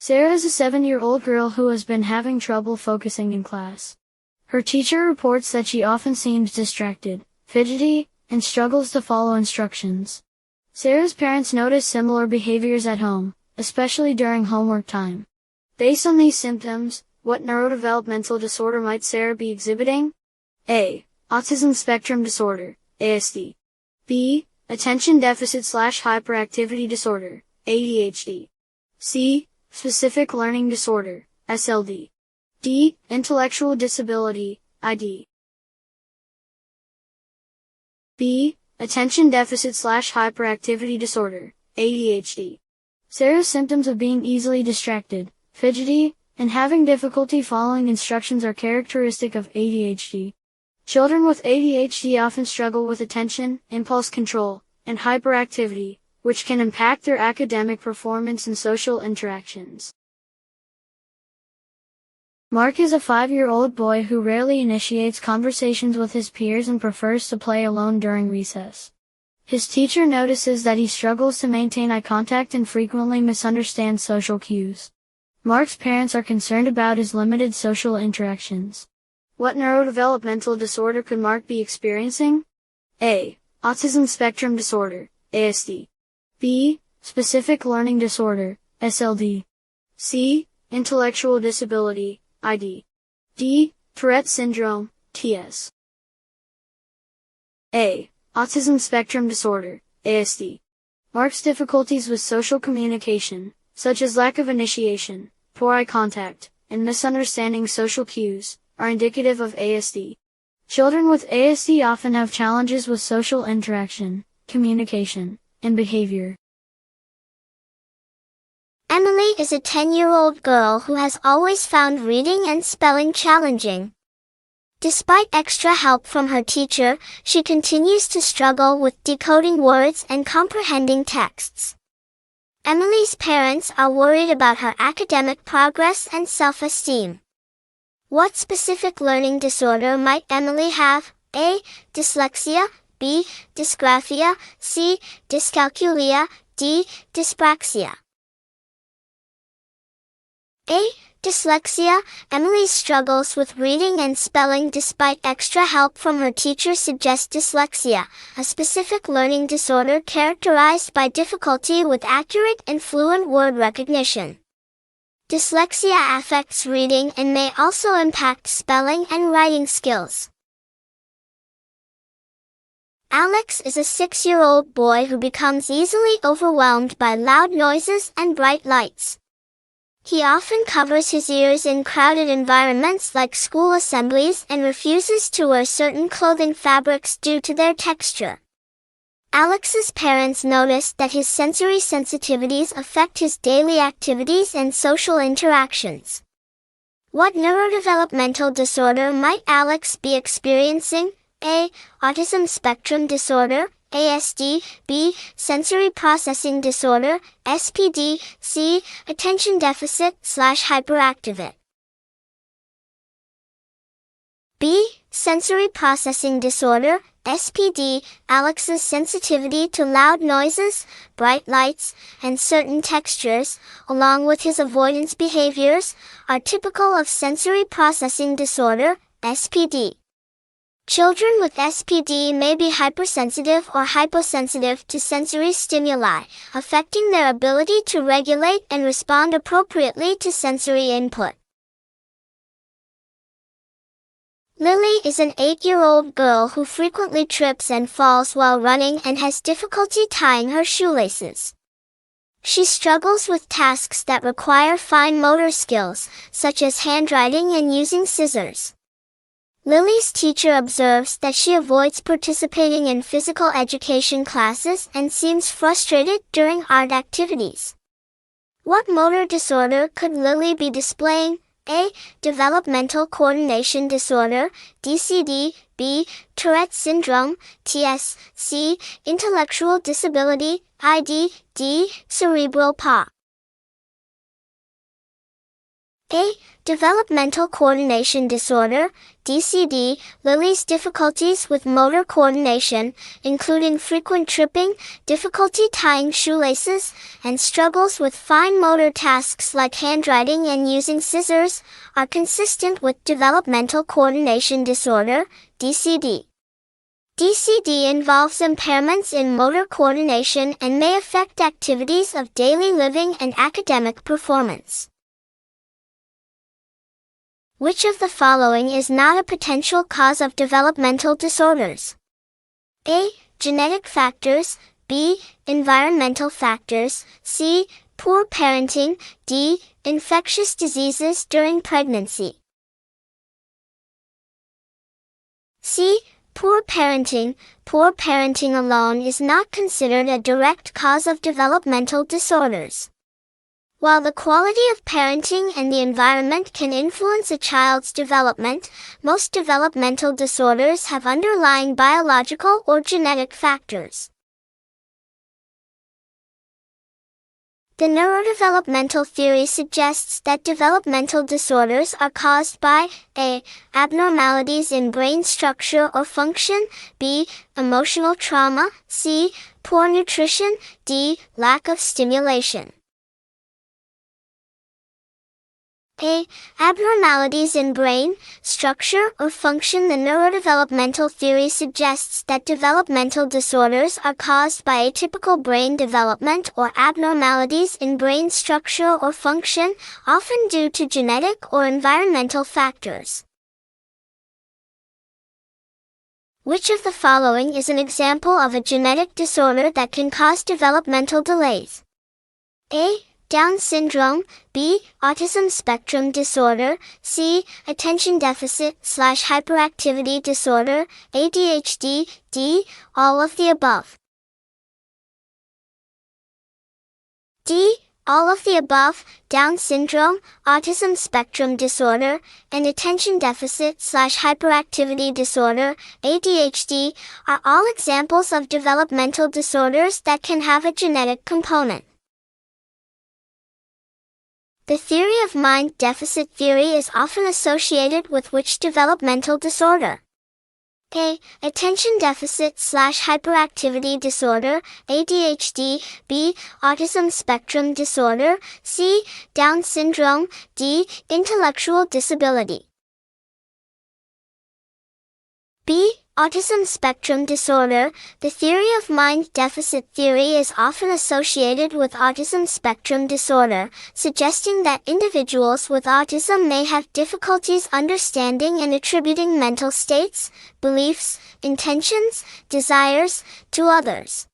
Sarah is a 7-year-old girl who has been having trouble focusing in class. Her teacher reports that she often seems distracted, fidgety, and struggles to follow instructions. Sarah's parents notice similar behaviors at home, especially during homework time. Based on these symptoms, what neurodevelopmental disorder might Sarah be exhibiting? A. Autism spectrum disorder, ASD. B. Attention deficit/hyperactivity disorder, ADHD. C. Specific learning disorder, SLD. D. Intellectual disability, ID. B. Attention deficit/hyperactivity disorder, ADHD. Sarah's symptoms of being easily distracted, fidgety, and having difficulty following instructions are characteristic of ADHD. Children with ADHD often struggle with attention, impulse control, and hyperactivity, which can impact their academic performance and social interactions. Mark is a 5-year-old boy who rarely initiates conversations with his peers and prefers to play alone during recess. His teacher notices that he struggles to maintain eye contact and frequently misunderstands social cues. Mark's parents are concerned about his limited social interactions. What neurodevelopmental disorder could Mark be experiencing? A. Autism spectrum disorder, ASD. B. Specific learning disorder, SLD. C. Intellectual disability, ID. D. Tourette syndrome, TS. A. Autism spectrum disorder, ASD. Mark's difficulties with social communication, such as lack of initiation, poor eye contact, and misunderstanding social cues, are indicative of ASD. Children with ASD often have challenges with social interaction, communication, and behavior. Emily is a 10-year-old girl who has always found reading and spelling challenging. Despite extra help from her teacher, she continues to struggle with decoding words and comprehending texts. Emily's parents are worried about her academic progress and self-esteem. What specific learning disorder might Emily have? A. Dyslexia. B. Dysgraphia. C. Dyscalculia. D. Dyspraxia. A. Dyslexia. Emily's struggles with reading and spelling despite extra help from her teacher suggest dyslexia, a specific learning disorder characterized by difficulty with accurate and fluent word recognition. Dyslexia affects reading and may also impact spelling and writing skills. Alex is a 6-year-old boy who becomes easily overwhelmed by loud noises and bright lights. He often covers his ears in crowded environments like school assemblies and refuses to wear certain clothing fabrics due to their texture. Alex's parents notice that his sensory sensitivities affect his daily activities and social interactions. What neurodevelopmental disorder might Alex be experiencing? A. Autism spectrum disorder, ASD. B. Sensory processing disorder, SPD. C. Attention deficit/hyperactivity. B. Sensory processing disorder, SPD. Alex's sensitivity to loud noises, bright lights, and certain textures, along with his avoidance behaviors, are typical of sensory processing disorder, SPD. Children with SPD may be hypersensitive or hyposensitive to sensory stimuli, affecting their ability to regulate and respond appropriately to sensory input. Lily is an 8-year-old girl who frequently trips and falls while running and has difficulty tying her shoelaces. She struggles with tasks that require fine motor skills, such as handwriting and using scissors. Lily's teacher observes that she avoids participating in physical education classes and seems frustrated during art activities. What motor disorder could Lily be displaying? A. Developmental coordination disorder, DCD. B. Tourette syndrome, TS. C. Intellectual disability, ID. D. Cerebral palsy. A. Developmental Coordination Disorder, DCD, Lily's difficulties with motor coordination, including frequent tripping, difficulty tying shoelaces, and struggles with fine motor tasks like handwriting and using scissors, are consistent with Developmental Coordination Disorder, DCD. DCD involves impairments in motor coordination and may affect activities of daily living and academic performance. Which of the following is not a potential cause of developmental disorders? A. Genetic factors. B. Environmental factors. C. Poor parenting. D. Infectious diseases during pregnancy. C. Poor parenting. Poor parenting alone is not considered a direct cause of developmental disorders. While the quality of parenting and the environment can influence a child's development, most developmental disorders have underlying biological or genetic factors. The neurodevelopmental theory suggests that developmental disorders are caused by A. Abnormalities in brain structure or function, B. Emotional trauma, C. Poor nutrition, D. Lack of stimulation. A. Abnormalities in brain, structure, or function. The neurodevelopmental theory suggests that developmental disorders are caused by atypical brain development or abnormalities in brain structure or function, often due to genetic or environmental factors. Which of the following is an example of a genetic disorder that can cause developmental delays? A. Down syndrome, B. Autism spectrum disorder, C. Attention deficit/hyperactivity disorder, ADHD, D. All of the above. D. All of the above. Down syndrome, autism spectrum disorder, and attention deficit/hyperactivity disorder, ADHD, are all examples of developmental disorders that can have a genetic component. The theory of mind deficit theory is often associated with which developmental disorder? A. Attention deficit/hyperactivity disorder, ADHD, B. Autism spectrum disorder, C. Down syndrome, D. Intellectual disability. B. Autism spectrum disorder. The theory of mind deficit theory is often associated with autism spectrum disorder, suggesting that individuals with autism may have difficulties understanding and attributing mental states, beliefs, intentions, desires, to others.